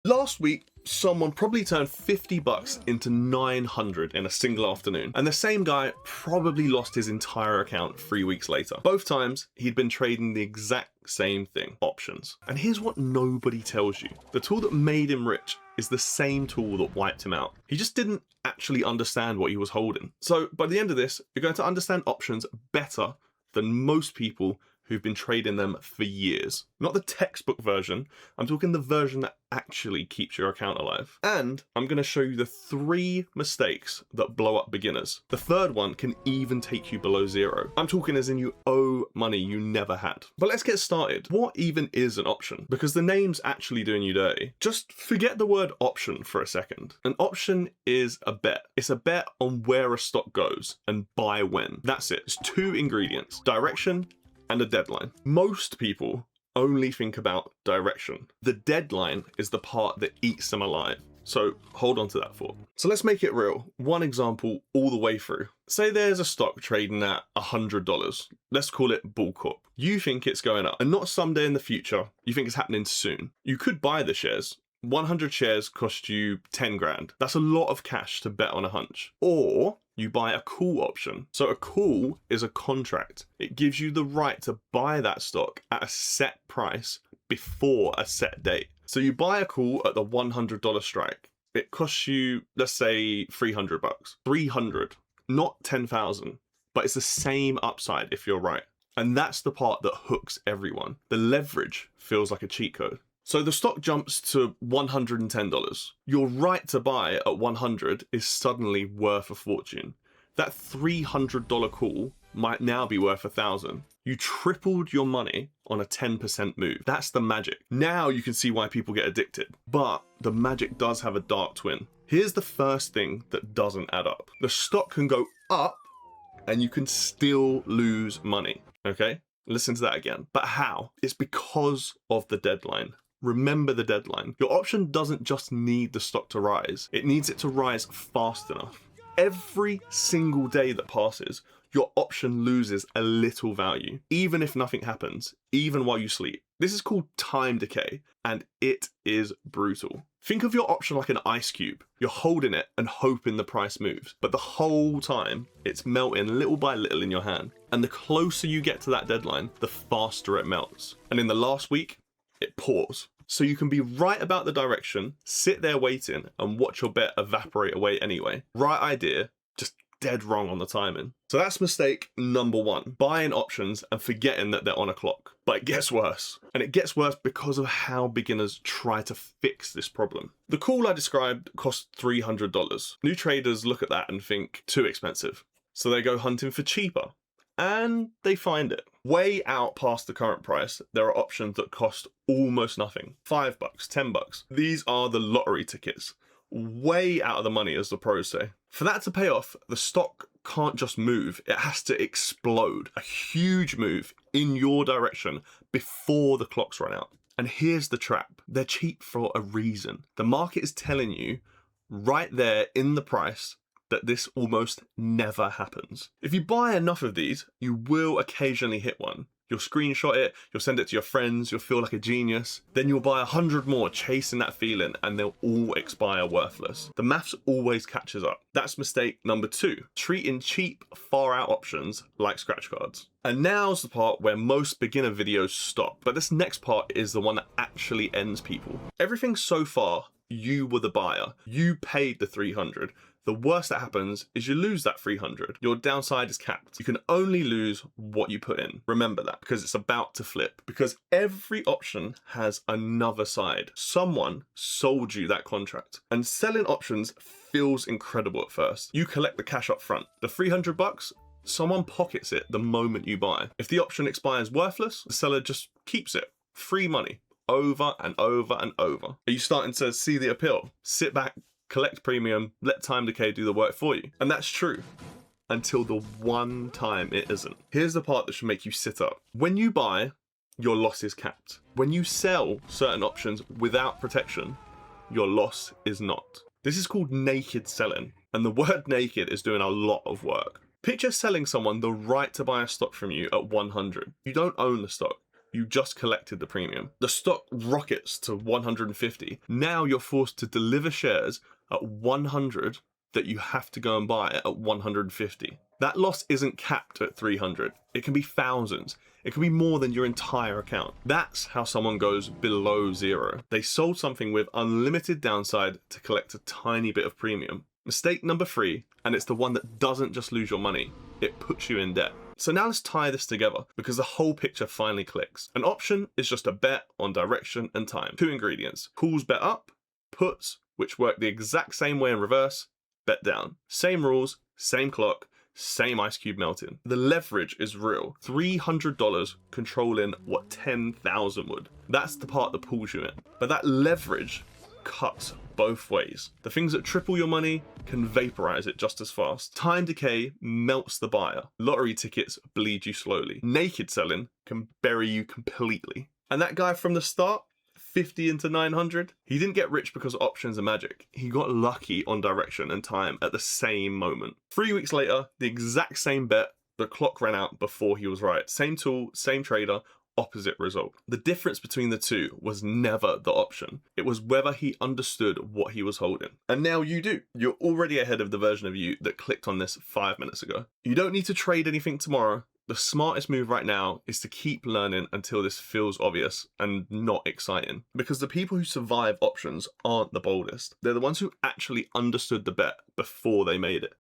Last week, someone probably turned 50 bucks into 900 in a single afternoon, and the same guy probably lost his entire account 3 weeks later. Both times, he'd been trading the exact same thing, options. And here's what nobody tells you. The tool that made him rich is the same tool that wiped him out. He just didn't actually understand what he was holding. So by the end of this, you're going to understand options better than most people who've been trading them for years. Not the textbook version, I'm talking the version that actually keeps your account alive. And I'm gonna show you the 3 mistakes that blow up beginners. The third one can even take you below zero. I'm talking as in you owe money you never had. But let's get started. What even is an option? Because the name's actually doing you dirty. Just forget the word option for a second. An option is a bet. It's a bet on where a stock goes and by when. That's it. It's 2 ingredients: direction and a deadline. Most people only think about direction. The deadline is the part that eats them alive. So hold on to that thought. So let's make it real. One example all the way through. Say there's a stock trading at $100. Let's call it Bull Corp. You think it's going up, and not someday in the future. You think it's happening soon. You could buy the shares. 100 shares cost you 10 grand. That's a lot of cash to bet on a hunch. Or you buy a call option. So a call is a contract. It gives you the right to buy that stock at a set price before a set date. So you buy a call at the $100 strike. It costs you, let's say, 300 bucks. 300, not 10,000, but it's the same upside if you're right. And that's the part that hooks everyone. The leverage feels like a cheat code. So the stock jumps to $110. Your right to buy at 100 is suddenly worth a fortune. That $300 call might now be worth 1,000. You tripled your money on a 10% move. That's the magic. Now you can see why people get addicted. But the magic does have a dark twin. Here's the first thing that doesn't add up. The stock can go up and you can still lose money, okay? Listen to that again. But how? It's because of the deadline. Remember the deadline. Your option doesn't just need the stock to rise, it needs it to rise fast enough. Every single day that passes, your option loses a little value, even if nothing happens, even while you sleep. This is called time decay, and it is brutal. Think of your option like an ice cube. You're holding it and hoping the price moves, but the whole time it's melting little by little in your hand. And the closer you get to that deadline, the faster it melts. And in the last week, it pours. So you can be right about the direction, sit there waiting, and watch your bet evaporate away anyway. Right idea, just dead wrong on the timing. So that's mistake number 1, buying options and forgetting that they're on a clock. But it gets worse. And it gets worse because of how beginners try to fix this problem. The call I described cost $300. New traders look at that and think, too expensive. So they go hunting for cheaper. And they find it. Way out past the current price, there are options that cost almost nothing. 5 bucks, 10 bucks. These are the lottery tickets. Way out of the money, as the pros say. For that to pay off, the stock can't just move, it has to explode. A huge move in your direction before the clocks run out. And here's the trap. They're cheap for a reason. The market is telling you right there in the price that this almost never happens. If you buy enough of these, you will occasionally hit one. You'll screenshot it, you'll send it to your friends, you'll feel like a genius. Then you'll buy 100 more chasing that feeling and they'll all expire worthless. The maths always catches up. That's mistake number 2, treating cheap, far out options like scratch cards. And now's the part where most beginner videos stop. But this next part is the one that actually ends people. Everything so far, you were the buyer. You paid the 300. The worst that happens is you lose that 300. Your downside is capped. You can only lose what you put in. Remember that, because it's about to flip. Because every option has another side. Someone sold you that contract. And selling options feels incredible at first. You collect the cash up front. The 300 bucks, someone pockets it the moment you buy. If the option expires worthless, the seller just keeps it. Free money. Over and over and over. Are you starting to see the appeal? Sit back, collect premium, let time decay do the work for you. And that's true until the one time it isn't. Here's the part that should make you sit up. When you buy, your loss is capped. When you sell certain options without protection, your loss is not. This is called naked selling. And the word naked is doing a lot of work. Picture selling someone the right to buy a stock from you at 100. You don't own the stock. you just collected the premium. The stock rockets to 150. Now you're forced to deliver shares at 100 that you have to go and buy at 150. That loss isn't capped at 300. It can be thousands. It can be more than your entire account. That's how someone goes below zero. They sold something with unlimited downside to collect a tiny bit of premium. Mistake number 3, and it's the one that doesn't just lose your money, it puts you in debt. So now let's tie this together because the whole picture finally clicks. An option is just a bet on direction and time. 2 ingredients: calls bet up, puts, which work the exact same way in reverse, bet down. Same rules, same clock, same ice cube melting. The leverage is real. $300 controlling what 10,000 would. That's the part that pulls you in. But that leverage cuts both ways. The things that triple your money can vaporize it just as fast. Time decay melts the buyer. Lottery tickets bleed you slowly. Naked selling can bury you completely. And that guy from the start, 50 into 900, he didn't get rich because options are magic. He got lucky on direction and time at the same moment. 3 weeks later, the exact same bet, the clock ran out before he was right. Same tool, same trader, opposite result. The difference between the two was never the option. It was whether he understood what he was holding. And now you do. You're already ahead of the version of you that clicked on this 5 minutes ago. You don't need to trade anything tomorrow. The smartest move right now is to keep learning until this feels obvious and not exciting. Because the people who survive options aren't the boldest. They're the ones who actually understood the bet before they made it.